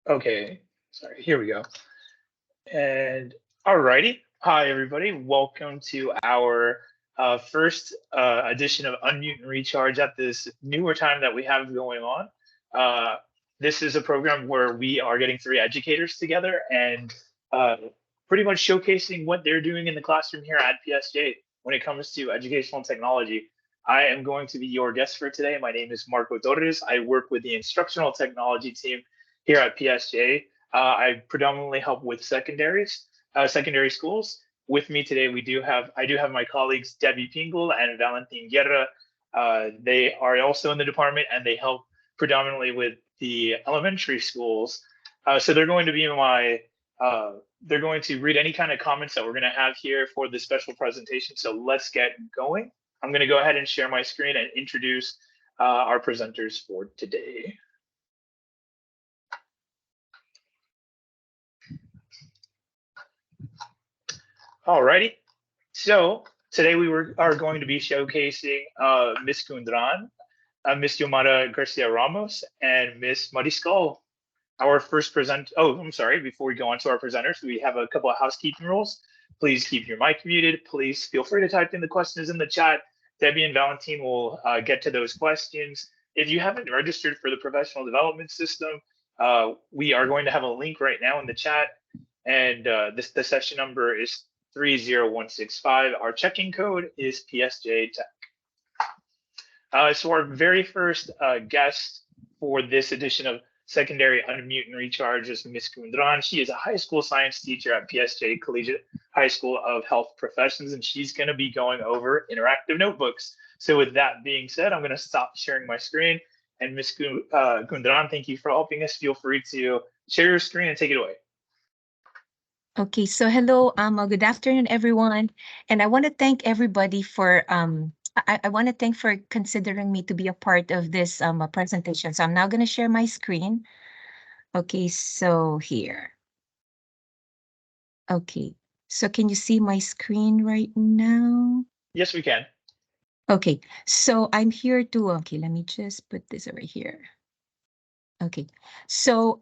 Okay, sorry, here we go. And alrighty, hi everybody, welcome to our first edition of Unmute and Recharge at this newer time that we have going on. Uh, this is a program where we are getting three educators together and pretty much showcasing what they're doing in the classroom here at PSJ when it comes to educational technology. I am going to be your guest for today. My name is Marco Torres. I work with the instructional technology team here at PSJ. I predominantly help with secondary schools. With me today, I do have my colleagues Debbie Pingle and Valentin Guerra. They are also in the department and they help predominantly with the elementary schools. So they're going to read any kind of comments that we're going to have here for this special presentation. So let's get going. I'm going to go ahead and share my screen and introduce our presenters for today. Alrighty, so today are going to be showcasing Miss Kundran, Miss Yomara Garcia Ramos, and Miss Mariscal. Our first I'm sorry, before we go on to our presenters, we have a couple of housekeeping rules. Please keep your mic muted. Please feel free to type in the questions in the chat. Debbie and Valentine will get to those questions. If you haven't registered for the professional development system, we are going to have a link right now in the chat. And the session number is 30165. Our checking code is PSJ Tech. So our very first guest for this edition of Secondary Unmute and Recharge is Ms. Kundran. She is a high school science teacher at PSJ Collegiate High School of Health Professions, and she's going to be going over interactive notebooks. So with that being said, I'm going to stop sharing my screen. And Ms. Kundran, thank you for helping us. Feel free to share your screen and take it away. Okay, so hello, good afternoon, everyone. And I want to thank everybody for, I want to thank for considering me to be a part of this presentation. So I'm now going to share my screen. Okay, so here. Okay, so can you see my screen right now? Yes, we can. Okay, so I'm here to, okay, let me just put this over here. Okay, so,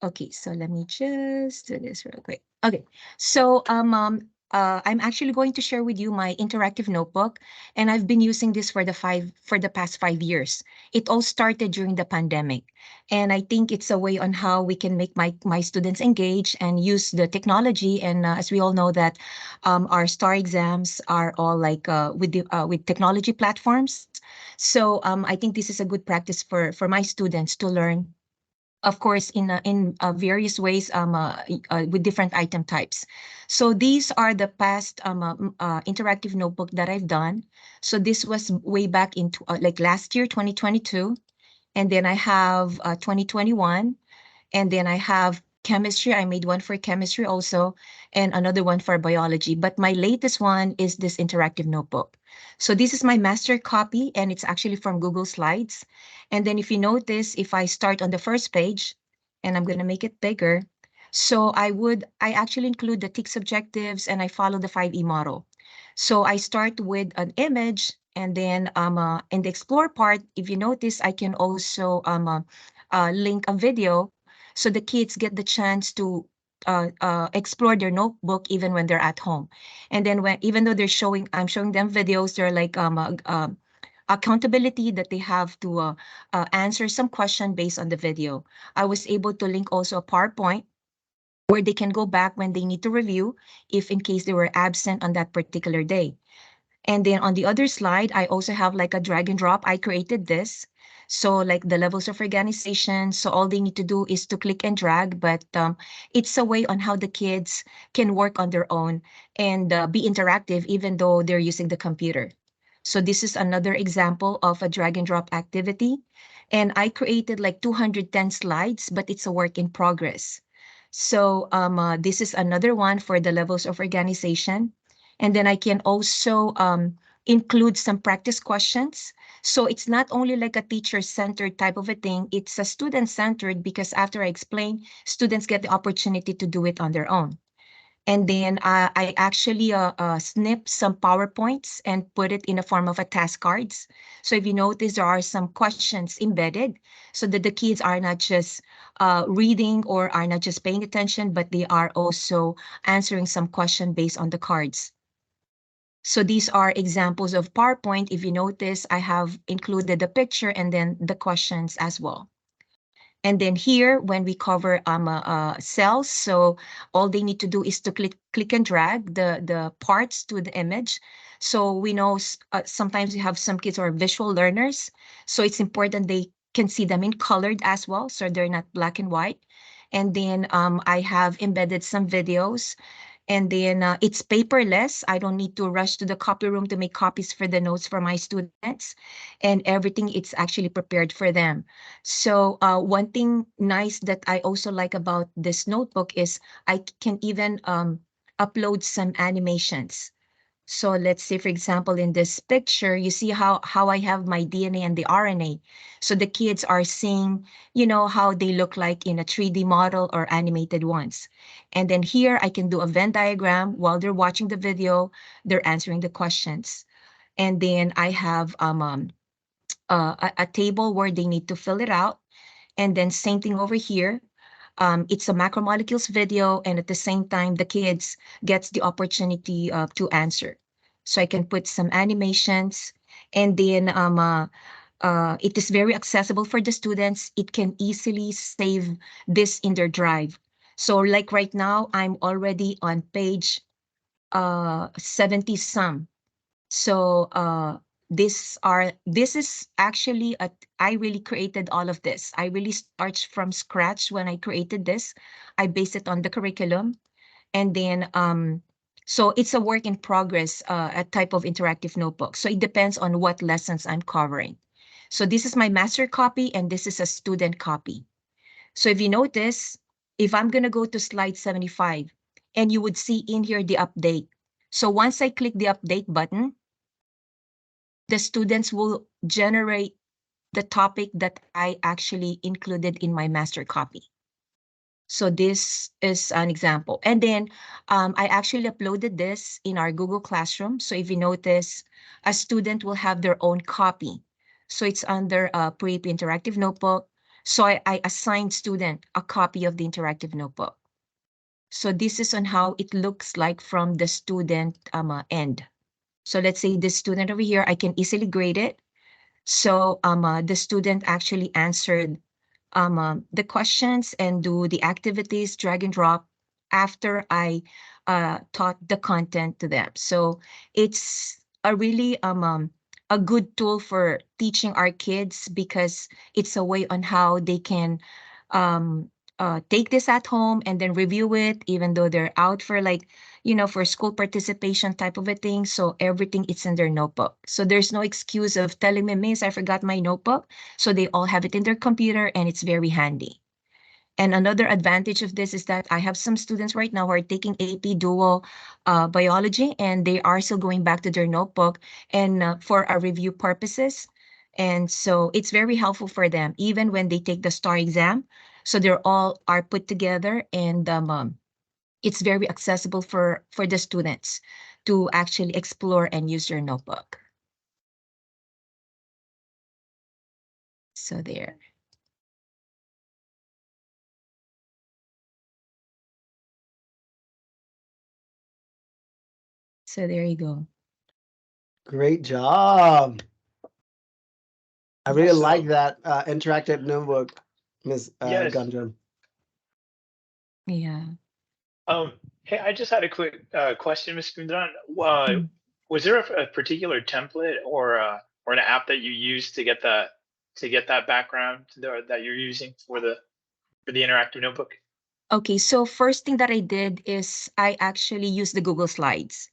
okay, so let me just do this real quick. Okay, so I'm actually going to share with you my interactive notebook, and I've been using this for the past 5 years. It all started during the pandemic, and I think it's a way on how we can make my students engage and use the technology. And as we all know that our STAR exams are all like with technology platforms. So I think this is a good practice for my students to learn, of course, in various ways with different item types. So these are the past interactive notebook that I've done. So this was way back into like last year, 2022. And then I have 2021. And then I have chemistry. I made one for chemistry also, and another one for biology. But my latest one is this interactive notebook. So this is my master copy, and it's actually from Google Slides. And then if you notice, if I start on the first page, and I'm going to make it bigger, so I actually include the TIC objectives, and I follow the 5E model. So I start with an image, and then in the explore part, if you notice, I can also link a video so the kids get the chance to explore their notebook even when they're at home. And then even though I'm showing them videos, they're like accountability that they have to answer some question based on the video. I was able to link also a PowerPoint where they can go back when they need to review if in case they were absent on that particular day. And then on the other slide, I also have like a drag and drop. I created this. So like the levels of organization. So all they need to do is to click and drag, but it's a way on how the kids can work on their own and be interactive even though they're using the computer. So this is another example of a drag and drop activity. And I created like 210 slides, but it's a work in progress. So this is another one for the levels of organization. And then I can also include some practice questions. So it's not only like a teacher-centered type of a thing, it's a student-centered because after I explain, students get the opportunity to do it on their own. And then I actually snip some PowerPoints and put it in a form of a task cards. So if you notice, there are some questions embedded so that the kids are not just reading or are not just paying attention, but they are also answering some question based on the cards. So these are examples of PowerPoint. If you notice, I have included the picture and then the questions as well. And then here, when we cover cells, so all they need to do is to click and drag the parts to the image. So we know sometimes we have some kids who are visual learners, so it's important they can see them in colored as well, so they're not black and white. And then I have embedded some videos, and then it's paperless. I don't need to rush to the copy room to make copies for the notes for my students, and everything it's actually prepared for them. So one thing nice that I also like about this notebook is I can even upload some animations. So let's say, for example, in this picture, you see how I have my DNA and the RNA. So the kids are seeing, how they look like in a 3D model or animated ones. And then here I can do a Venn diagram while they're watching the video, they're answering the questions. And then I have a table where they need to fill it out. And then same thing over here. It's a macromolecules video, and at the same time, the kids gets the opportunity to answer. So I can put some animations, and then it is very accessible for the students. It can easily save this in their drive. So like right now, I'm already on page 70 some. So this is actually I really created all of this. I really start from scratch when I created this. I base it on the curriculum, and then so it's a work in progress, a type of interactive notebook. So it depends on what lessons I'm covering. So this is my master copy, and this is a student copy. So if you notice, if I'm gonna go to slide 75, and you would see in here the update. So once I click the update button, the students will generate the topic that I actually included in my master copy. So this is an example. And then I actually uploaded this in our Google Classroom. So if you notice, a student will have their own copy. So it's under a PREP interactive notebook. So I assigned student a copy of the interactive notebook. So this is on how it looks like from the student end. So let's say this student over here, I can easily grade it. So the student actually answered the questions and do the activities, drag and drop after I taught the content to them. So it's a really a good tool for teaching our kids, because it's a way on how they can um, take this at home and then review it, even though they're out for like, for school participation type of a thing. So everything is in their notebook. So there's no excuse of telling me, Miss, I forgot my notebook. So they all have it in their computer, and it's very handy. And another advantage of this is that I have some students right now who are taking AP dual biology, and they are still going back to their notebook and for our review purposes. And so it's very helpful for them, even when they take the STAR exam. So they're all are put together, and it's very accessible for the students to actually explore and use your notebook. So there. So there you go. Great job. I really So like that interactive notebook, Ms. yes. Gundren. Yeah. Um, hey, I just had a quick question, Ms. Kundran. Mm. Was there a particular template or an app that you used to get that background that you're using for the interactive notebook? Okay, so first thing that I did is I actually used the Google Slides.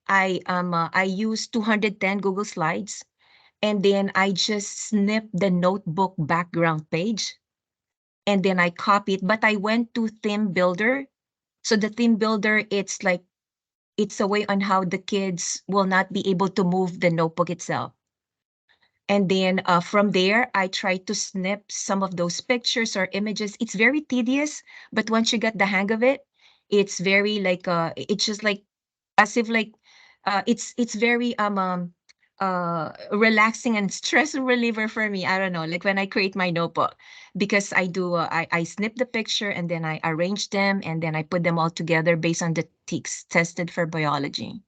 I used 210 Google Slides, and then I just snipped the notebook background page, and then I copied, but I went to theme builder. So the theme builder, it's a way on how the kids will not be able to move the notebook itself. And then from there, I try to snip some of those pictures or images. It's very tedious, but once you get the hang of it, It's very like it's just like as if like it's very relaxing and stress reliever for me. I don't know, like when I create my notebook, because I do I snip the picture and then I arrange them and then I put them all together based on the ticks tested for biology.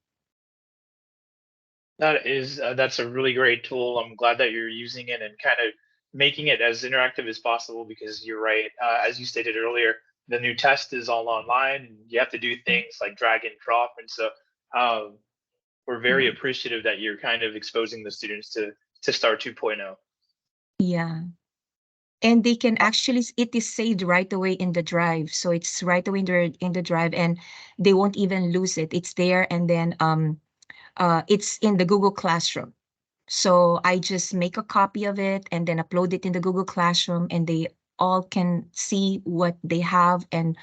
That's a really great tool. I'm glad that you're using it and kind of making it as interactive as possible, because you're right. As you stated earlier, the new test is all online, and you have to do things like drag and drop. And so um, we're very Yeah. appreciative that you're kind of exposing the students to STAR 2.0. Yeah. And they can actually it is saved right away in the drive, so it's right away in the drive, and they won't even lose it. It's there, and then it's in the Google Classroom. So I just make a copy of it and then upload it in the Google Classroom, and they all can see what they have, and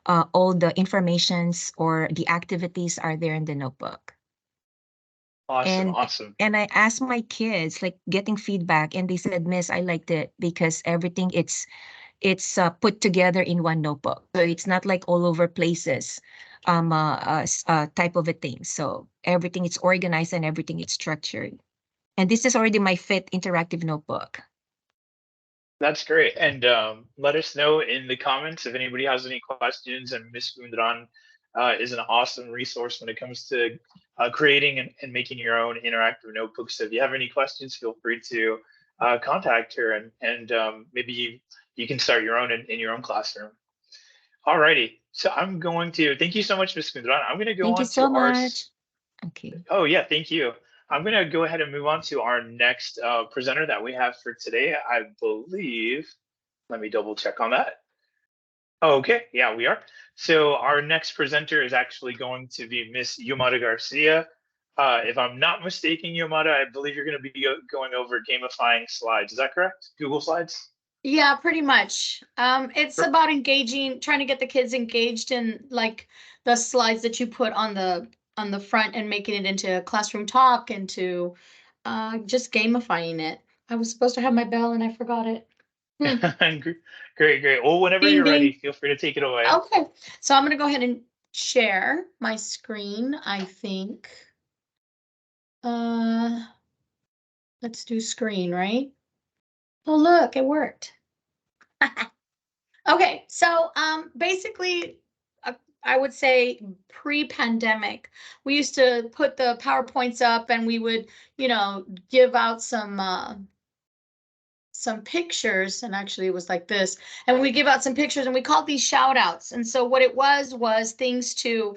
all the informations or the activities are there in the notebook. Awesome, And awesome. and I asked my kids, like getting feedback, and they said, Miss, I liked it because everything it's put together in one notebook, so it's not like all over places, type of a thing. So everything is organized and everything is structured. And this is already my fifth interactive notebook. That's great. And let us know in the comments if anybody has any questions. And Miss Gundran is an awesome resource when it comes to creating and making your own interactive notebooks. So if you have any questions, feel free to contact her, and maybe you can start your own in your own classroom. Alrighty. So I'm going to thank you so much, Miss Gundran. I'm going to go Thank you on to so our much. Okay. Oh, yeah, thank you. I'm going to go ahead and move on to our next presenter that we have for today. I believe, let me double check on that. Okay, yeah, we are. So our next presenter is actually going to be Miss Yomara Garcia. If I'm not mistaken, Yomara, I believe you're going to be going over gamifying slides. Is that correct? Google Slides? Yeah, pretty much. It's Per- about engaging, trying to get the kids engaged in like the slides that you put on the front and making it into a classroom talk, into just gamifying it. I was supposed to have my bell and I forgot it. Great, great. Well, whenever Ding you're ready, ding. feel free to take it away. Okay, so I'm gonna go ahead and share my screen, I think. Let's do screen, right? Oh, look, it worked. Okay, so basically, I would say pre-pandemic, we used to put the PowerPoints up and we would, give out some pictures, and actually it was like this, and we give out some pictures and we called these shout outs. And so what it was things to,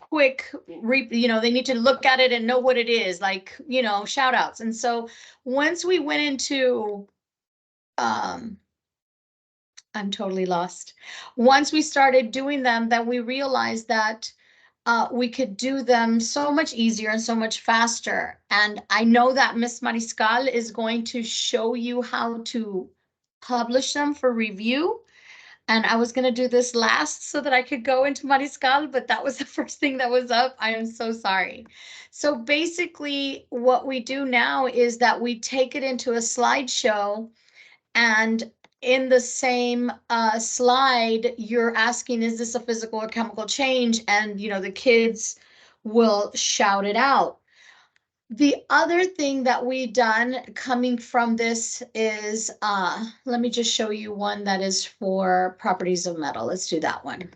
quick, they need to look at it and know what it is, like, shout outs. And so once we went into, I'm totally lost. Once we started doing them, then we realized that we could do them so much easier and so much faster. And I know that Miss Mariscal is going to show you how to publish them for review. And I was going to do this last so that I could go into Mariscal, but that was the first thing that was up. I am so sorry. So basically, what we do now is that we take it into a slideshow, and in the same slide, you're asking, is this a physical or chemical change? And, the kids will shout it out. The other thing that we've done coming from this is, let me just show you one that is for properties of metal. Let's do that one.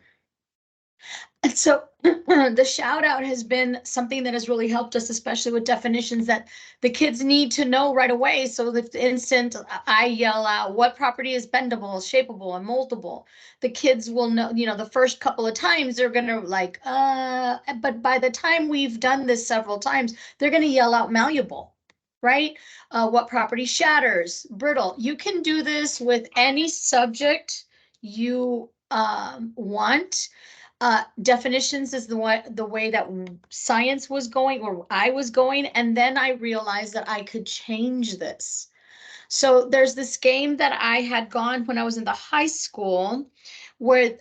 And so the shout out has been something that has really helped us, especially with definitions that the kids need to know right away. So the instant I yell out, what property is bendable, shapeable, and moldable, the kids will know, the first couple of times they're going to like, but by the time we've done this several times, they're going to yell out malleable, right? What property shatters, brittle. You can do this with any subject you want. Definitions is the way that science was going, or I was going, and then I realized that I could change this. So there's this game that I had gone when I was in the high school, where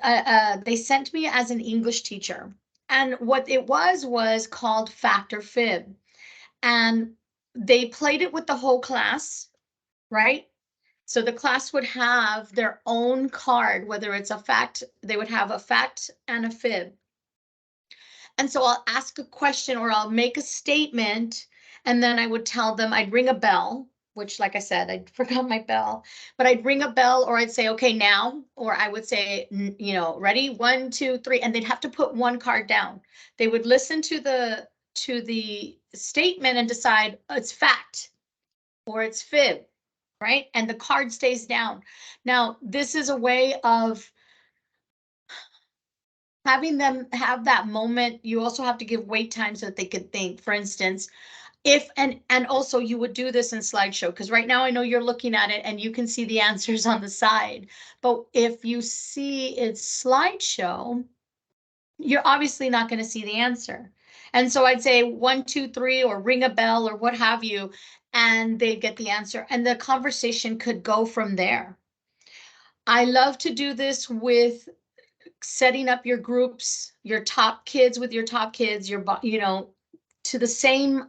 they sent me as an English teacher, and what it was called Fact or Fib, and they played it with the whole class, right? So the class would have their own card, whether it's a fact, they would have a fact and a fib. And so I'll ask a question or I'll make a statement, and then I would tell them, I'd ring a bell, which, like I said, I forgot my bell, but I'd ring a bell, or I'd say, okay, now, or I would say, you know, ready, 1, 2, 3, and they'd have to put one card down. They would listen to the statement and decide, oh, it's fact or it's fib, right? And the card stays down. Now, this is a way of having them have that moment. You also have to give wait time so that they could think. For instance, if, and also you would do this in slideshow, because right now I know you're looking at it and you can see the answers on the side, but if you see it's slideshow, you're obviously not going to see the answer. And so I'd say 1, 2, 3, or ring a bell or what have you, and they'd get the answer, and the conversation could go from there. I love to do this with setting up your groups, your top kids with your top kids, you know, to the same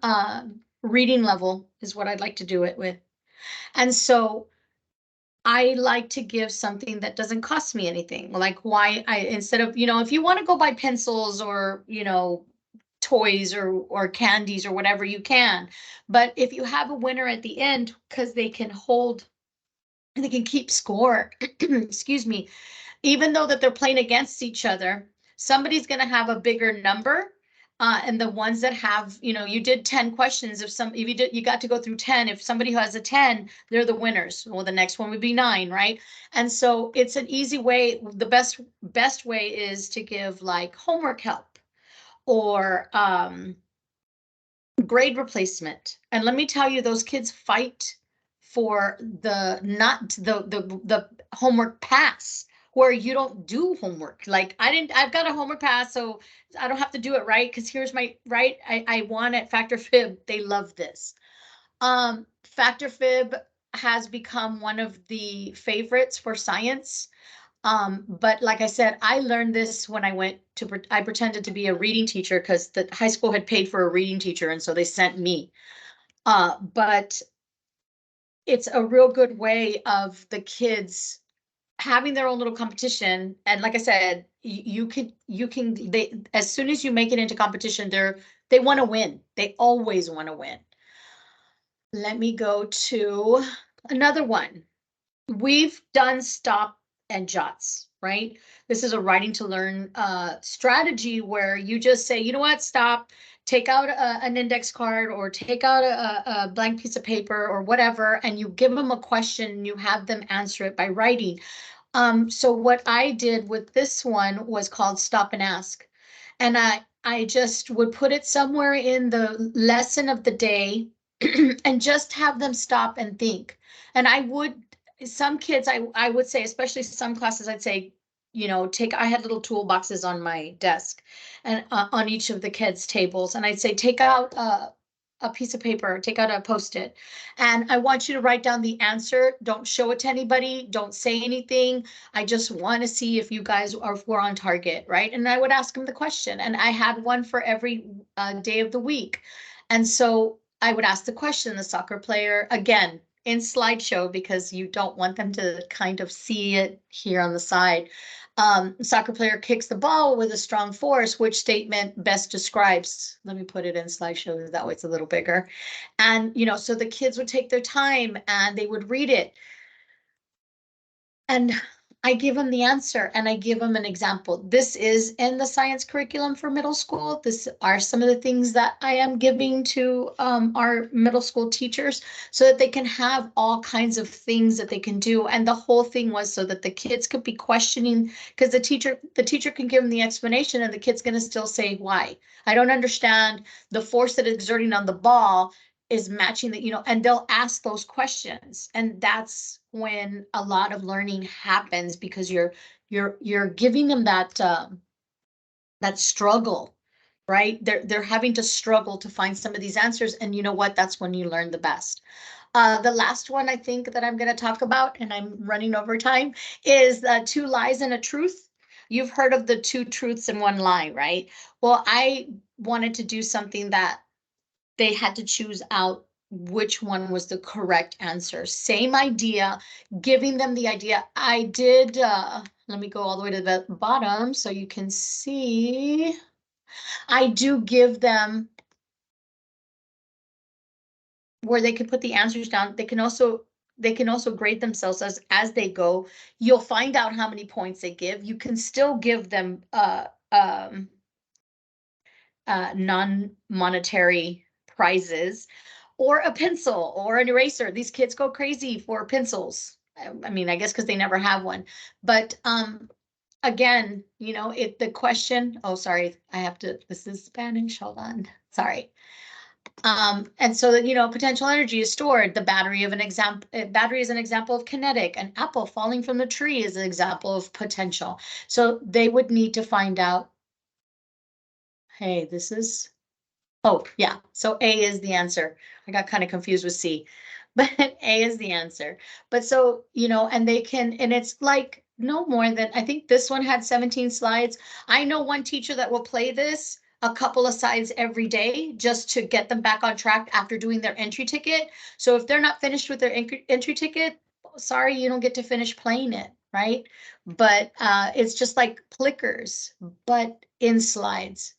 reading level is what I'd like to do it with. And so I like to give something that doesn't cost me anything. Like, why I, instead of, you know, if you want to go buy pencils or, you know, toys or candies or whatever, you can. But if you have a winner at the end, because they can hold, they can keep score, excuse me, even though that they're playing against each other, somebody's going to have a bigger number. And the ones that have, you know, you did 10 questions. If you got to go through 10, if somebody who has a 10, they're the winners. Well, the next one would be 9, right? And so it's an easy way. The best way is to give like homework help or grade replacement. And let me tell you, those kids fight for the homework pass, where you don't do homework. Like, I've got a homework pass, so I don't have to do it, right? Because here's my, right, I want it. Factor fib, they love this. Factor fib has become one of the favorites for science. But like I said, I learned this when I pretended to be a reading teacher because the high school had paid for a reading teacher, and so they sent me. But it's a real good way of the kids having their own little competition. And like I said, you can, they, as soon as you make it into competition, they want to win. They always want to win. Let me go to another one. We've done stop and jots, right? This is a writing to learn strategy where you just say, you know what, stop, take out an index card or take out a blank piece of paper or whatever, and you give them a question and you have them answer it by writing. So what I did with this one was called Stop and Ask. And I just would put it somewhere in the lesson of the day and just have them stop and think. And some kids, I would say, especially some classes, I'd say, you know, I had little toolboxes on my desk and on each of the kids' tables. And I'd say, take out a piece of paper, take out a Post-it, and I want you to write down the answer. Don't show it to anybody. Don't say anything. I just want to see if you guys were on target, right? And I would ask them the question, and I had one for every day of the week. And so I would ask the question, the soccer player, again, in slideshow, because you don't want them to kind of see it here on the side. Soccer player kicks the ball with a strong force. Which statement best describes? Let me put it in slideshow, that way it's a little bigger. And, you know, so the kids would take their time and they would read it. And I give them the answer and I give them an example. This is in the science curriculum for middle school. This are some of the things that I am giving to our middle school teachers so that they can have all kinds of things that they can do. And the whole thing was so that the kids could be questioning, because the teacher can give them the explanation and the kid's going to still say, why? I don't understand. The force that it's exerting on the ball is matching that, you know, and they'll ask those questions. And that's when a lot of learning happens, because you're giving them that that struggle, right? They're having to struggle to find some of these answers. And you know what? That's when you learn the best. The last one I think that I'm going to talk about, and I'm running over time, is 2 lies and a truth. You've heard of the 2 truths and 1 lie, right? Well, I wanted to do something that they had to choose out which one was the correct answer. Same idea, giving them the idea. I did, let me go all the way to the bottom so you can see. I do give them where they can put the answers down. They can also grade themselves as they go. You'll find out how many points they give. You can still give them non-monetary prizes, or a pencil or an eraser. These kids go crazy for pencils. I mean, I guess because they never have one. But again, you know, the question, oh, sorry, this is Spanish, hold on, sorry. And so that, you know, potential energy is stored. The battery is an example of kinetic. An apple falling from the tree is an example of potential. So they would need to find out, hey, oh, yeah, so A is the answer. I got kind of confused with C, but A is the answer. But so, you know, and it's like no more than, I think this one had 17 slides. I know one teacher that will play this a couple of sides every day just to get them back on track after doing their entry ticket. So if they're not finished with their entry ticket, sorry, you don't get to finish playing it, right? But it's just like plickers, but in slides.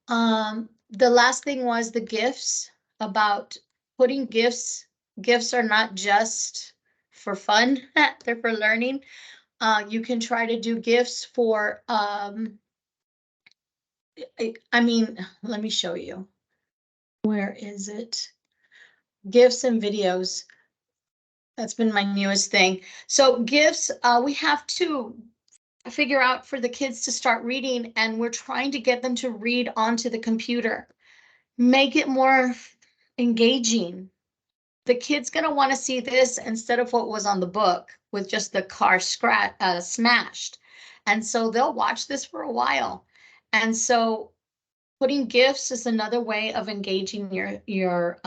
The last thing was the gifts, about putting gifts. Gifts are not just for fun, they're for learning. You can try to do gifts for, I mean, let me show you. Where is it? Gifts and videos. That's been my newest thing. So gifts, we have to figure out for the kids to start reading, and we're trying to get them to read onto the computer. Make it more engaging. The kid's gonna want to see this instead of what was on the book with just the car smashed. And so they'll watch this for a while. And so putting gifts is another way of engaging your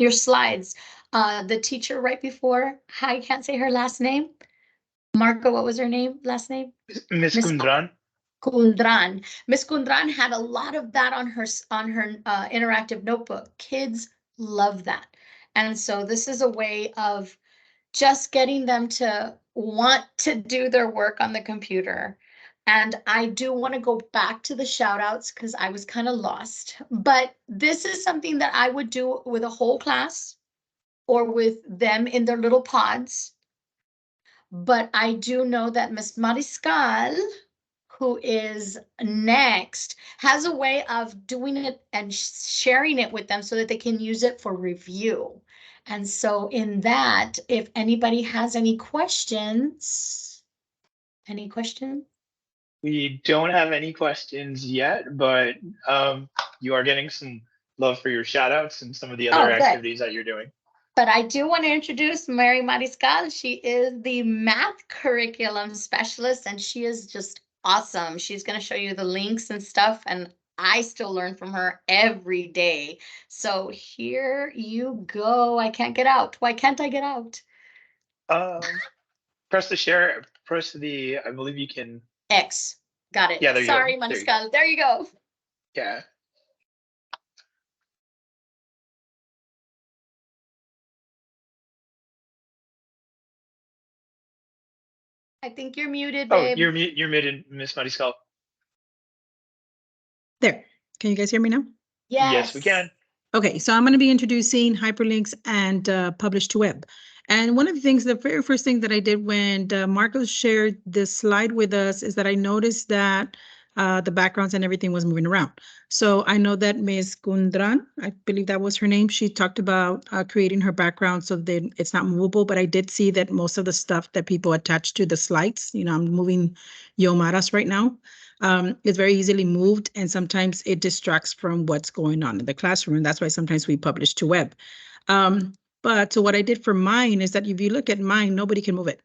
slides. The teacher right before, I can't say her last name. Marco, what was her last name? Miss Kundran. Kundran. Miss Kundran had a lot of that on her interactive notebook. Kids love that. And so this is a way of just getting them to want to do their work on the computer. And I do want to go back to the shout outs because I was kind of lost. But this is something that I would do with a whole class or with them in their little pods. But I do know that Miss Mariscal, who is next, has a way of doing it and sharing it with them so that they can use it for review. And so in that, if anybody has any questions, We don't have any questions yet, but you are getting some love for your shout outs and some of the other activities that you're doing. But I do want to introduce Mary Mariscal. She is the math curriculum specialist, and she is just awesome. She's going to show you the links and stuff, and I still learn from her every day. So here you go. I can't get out. Why can't I get out? Press the share, I believe you can. X. Got it. Yeah, there you go. Sorry, Mariscal. There you go. Yeah. I think you're muted, babe. Oh, you're muted, Miss Mariscal. There. Can you guys hear me now? Yes, we can. Okay, so I'm going to be introducing hyperlinks and publish to web. And one of the things, the very first thing that I did when Marcos shared this slide with us is that I noticed that the backgrounds and everything was moving around. So I know that Ms. Kundran, I believe that was her name, she talked about creating her background so that it's not movable, but I did see that most of the stuff that people attach to the slides, you know, I'm moving Yomaras right now, is very easily moved, and sometimes it distracts from what's going on in the classroom, and that's why sometimes we publish to web. But so what I did for mine is that if you look at mine, nobody can move it.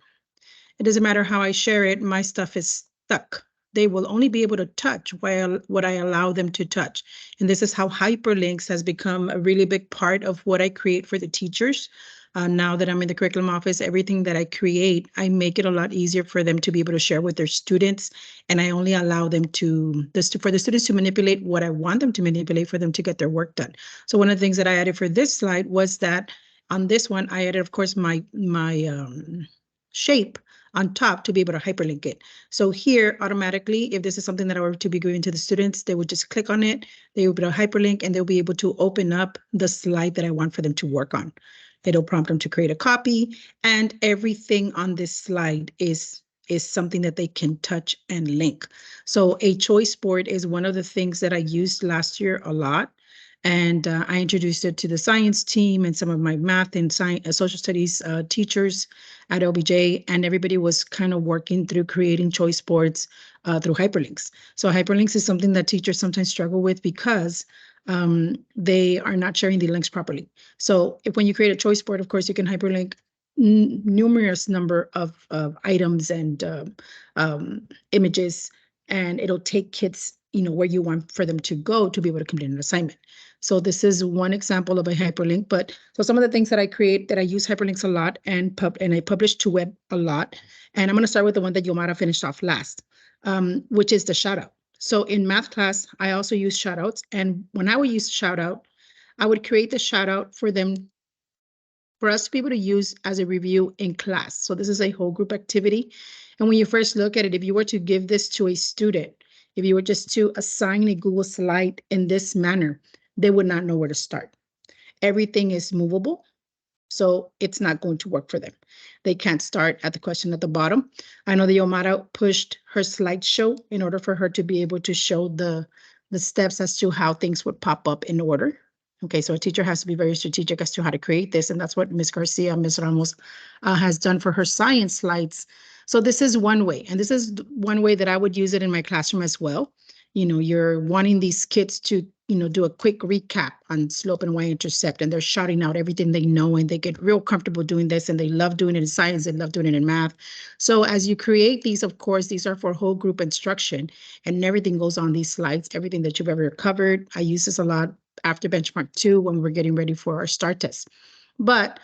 It doesn't matter how I share it, my stuff is stuck. They will only be able to touch what I allow them to touch. And this is how hyperlinks has become a really big part of what I create for the teachers. Now that I'm in the curriculum office, everything that I create, I make it a lot easier for them to be able to share with their students. And I only allow them for the students to manipulate what I want them to manipulate for them to get their work done. So one of the things that I added for this slide was that on this one, I added, of course, my shape on top to be able to hyperlink it. So here, automatically, if this is something that I were to be giving to the students, they would just click on it, they will be able to hyperlink, and they'll be able to open up the slide that I want for them to work on. It'll prompt them to create a copy, and everything on this slide is something that they can touch and link. So a choice board is one of the things that I used last year a lot. And I introduced it to the science team and some of my math and science, social studies teachers at LBJ, and everybody was kind of working through creating choice boards through hyperlinks. So hyperlinks is something that teachers sometimes struggle with because they are not sharing the links properly. So when you create a choice board, of course, you can hyperlink numerous number of items and images, and it'll take kids, where you want for them to go to be able to complete an assignment. So this is one example of a hyperlink. But so some of the things that I create, that I use hyperlinks a lot, and I publish to web a lot. And I'm going to start with the one that Yomara finished off last, which is the shout out. So in math class, I also use shout outs. And when I would use shout out, I would create the shout out for them, for us to be able to use as a review in class. So this is a whole group activity. And when you first look at it, if you were to give this to a student, if you were just to assign a Google slide in this manner, they would not know where to start. Everything is movable, so it's not going to work for them. They can't start at the question at the bottom. I know that Yomara pushed her slideshow in order for her to be able to show the steps as to how things would pop up in order. Okay, so a teacher has to be very strategic as to how to create this, and that's what Ms. Garcia, Ms. Ramos has done for her science slides. So this is one way, and this is one way that I would use it in my classroom as well. You're wanting these kids to, do a quick recap on slope and y-intercept, and they're shouting out everything they know, and they get real comfortable doing this, and they love doing it in science, they love doing it in math. So as you create these, of course, these are for whole group instruction, and everything goes on these slides, everything that you've ever covered. I use this a lot after benchmark 2 when we're getting ready for our STAR test. But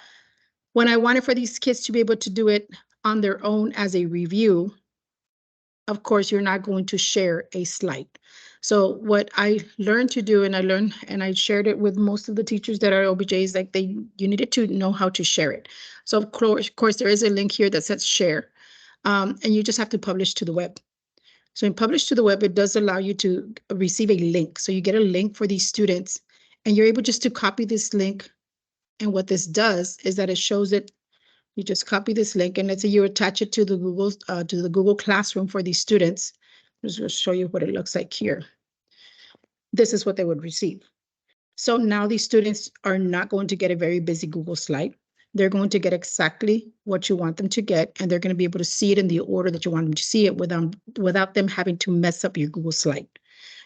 when I wanted for these kids to be able to do it on their own as a review, of course, you're not going to share a slide. So what I learned to do, and I shared it with most of the teachers that are OBJs, like you needed to know how to share it. So of course, there is a link here that says share, and you just have to publish to the web. So in publish to the web, it does allow you to receive a link. So you get a link for these students, and you're able just to copy this link. And what this does is that it shows it. You just copy this link, and let's say you attach it to the Google Classroom for these students. I'm just going to show you what it looks like here. This is what they would receive. So now these students are not going to get a very busy Google slide. They're going to get exactly what you want them to get, and they're going to be able to see it in the order that you want them to see it without them having to mess up your Google slide.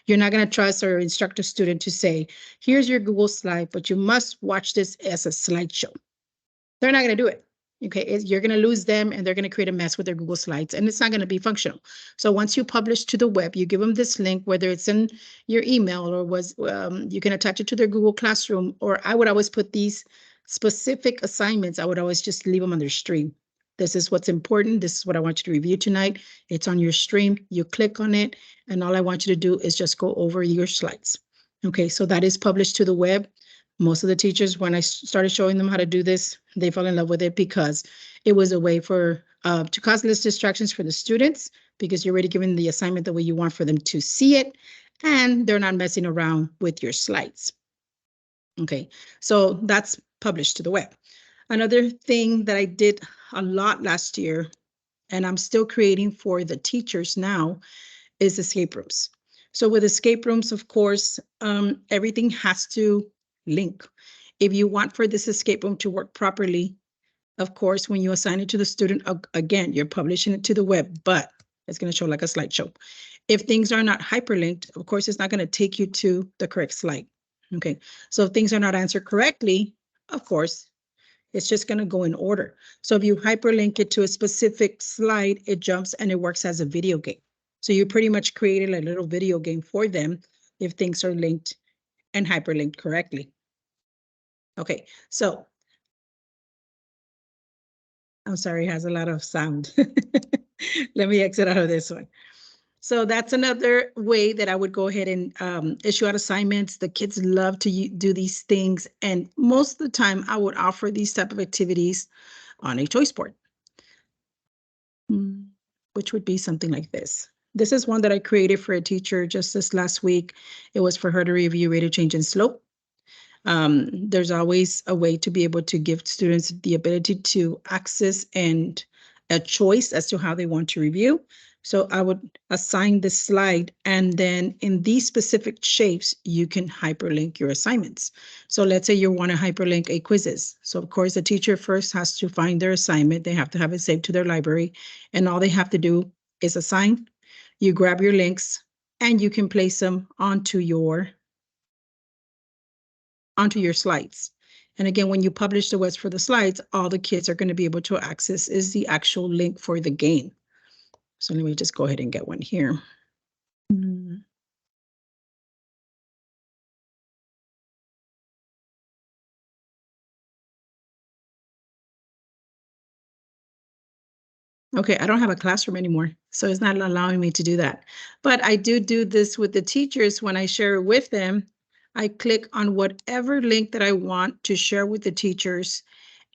You're not going to trust or instruct a student to say, here's your Google slide, but you must watch this as a slideshow. They're not going to do it. Okay, you're going to lose them, and they're going to create a mess with their Google Slides, and it's not going to be functional. So once you publish to the web, you give them this link, whether it's in your email or you can attach it to their Google Classroom, or I would always put these specific assignments. I would always just leave them on their stream. This is what's important. This is what I want you to review tonight. It's on your stream. You click on it, and all I want you to do is just go over your slides. Okay, so that is published to the web. Most of the teachers, when I started showing them how to do this, they fell in love with it because it was a way to cause less distractions for the students, because you're already giving the assignment the way you want for them to see it, and they're not messing around with your slides. Okay, so that's published to the web. Another thing that I did a lot last year, and I'm still creating for the teachers now, is escape rooms. So with escape rooms, of course, everything has to link. If you want for this escape room to work properly, of course, when you assign it to the student, again, you're publishing it to the web, but it's going to show like a slideshow. If things are not hyperlinked, of course, it's not going to take you to the correct slide. Okay, so if things are not answered correctly, of course, it's just going to go in order. So if you hyperlink it to a specific slide, it jumps and it works as a video game. So you pretty much created a little video game for them if things are linked and hyperlinked correctly. Okay, so I'm sorry, it has a lot of sound. Let me exit out of this one. So that's another way that I would go ahead and issue out assignments. The kids love to do these things. And most of the time I would offer these type of activities on a choice board, which would be something like this. This is one that I created for a teacher just this last week. It was for her to review rate of change in slope. There's always a way to be able to give students the ability to access and a choice as to how they want to review. So I would assign this slide, and then in these specific shapes, you can hyperlink your assignments. So let's say you want to hyperlink a quizzes. So of course, the teacher first has to find their assignment. They have to have it saved to their library, and all they have to do is assign. You grab your links, and you can place them onto your slides. And again, when you publish the webs for the slides, all the kids are going to be able to access is the actual link for the game. So let me just go ahead and get one here. Okay, I don't have a classroom anymore, so it's not allowing me to do that. But I do this with the teachers when I share it with them. I click on whatever link that I want to share with the teachers,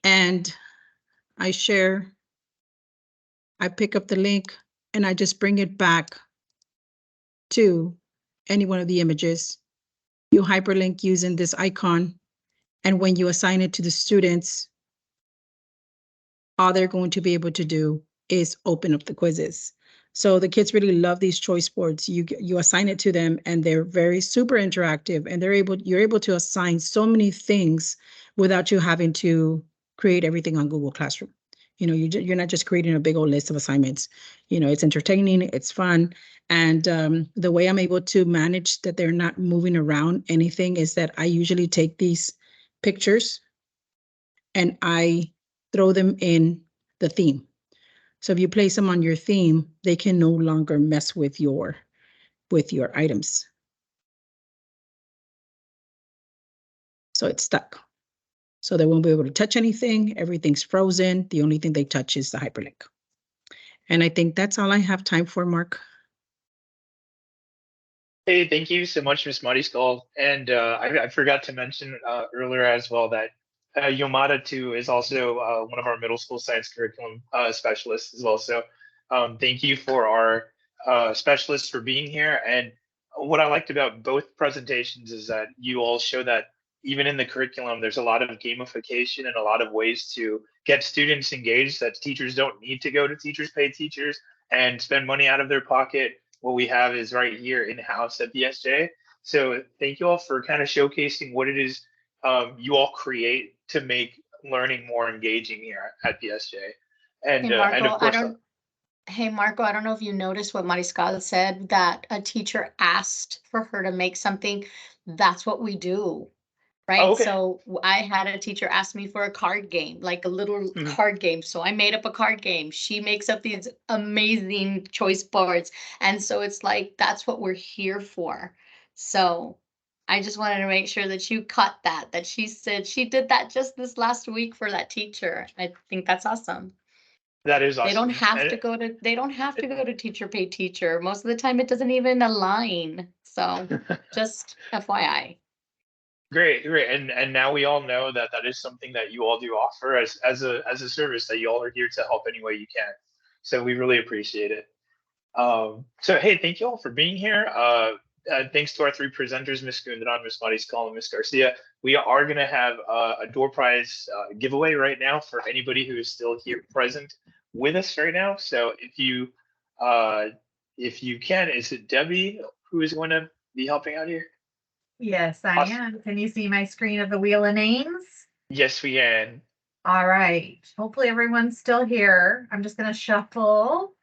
and I share. I pick up the link and I just bring it back to any one of the images. You hyperlink using this icon, and when you assign it to the students, all they're going to be able to do is open up the quizzes. So the kids really love these choice boards. You assign it to them, and they're very super interactive, and you're able to assign so many things without you having to create everything on Google Classroom. You know, you're not just creating a big old list of assignments. You know, it's entertaining, it's fun. And the way I'm able to manage that they're not moving around anything is that I usually take these pictures and I throw them in the theme. So if you place them on your theme, they can no longer mess with your items. So it's stuck. So they won't be able to touch anything. Everything's frozen. The only thing they touch is the hyperlink. And I think that's all I have time for, Mark. Hey, thank you so much, Ms. Mariscal. And I forgot to mention earlier as well that Yomada too is also one of our middle school science curriculum specialists as well. So thank you for our specialists for being here. And what I liked about both presentations is that you all show that even in the curriculum, there's a lot of gamification and a lot of ways to get students engaged, that teachers don't need to go to teachers pay teachers and spend money out of their pocket. What we have is right here in-house at PSJA. So thank you all for kind of showcasing what it is you all create to make learning more engaging here at PSJA. And of course, Hey, Marco, I don't know if you noticed what Mariscal said, that a teacher asked for her to make something. That's what we do, right? okay. So I had a teacher ask me for a card game, like a little card game. So I made up a card game. She makes up these amazing choice boards. And so it's like, that's what we're here for. So I just wanted to make sure that you caught that she said she did that just this last week for that teacher. I think that's awesome. That is awesome. They don't have to go to teacher pay teacher. Most of the time it doesn't even align. So just FYI. Great. And now we all know that that is something that you all do offer as a service, that you all are here to help any way you can. So we really appreciate it. So hey, thank you all for being here. Thanks to our three presenters, Ms. Gundran, Ms. Mariscal, and Ms. Garcia. We are going to have a door prize giveaway right now for anybody who is still here present with us right now. So if you can, is it Debbie who is going to be helping out here? Yes, I am. Can you see my screen of the wheel of names? Yes, we can. All right. Hopefully everyone's still here. I'm just going to shuffle.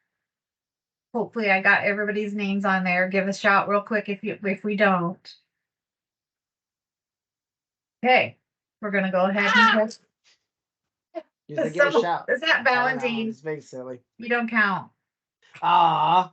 Hopefully I got everybody's names on there. Give a shout real quick if we don't. Okay. We're going to go ahead and You give a shout. Is that Valentine? It's being silly. You don't count. Ah.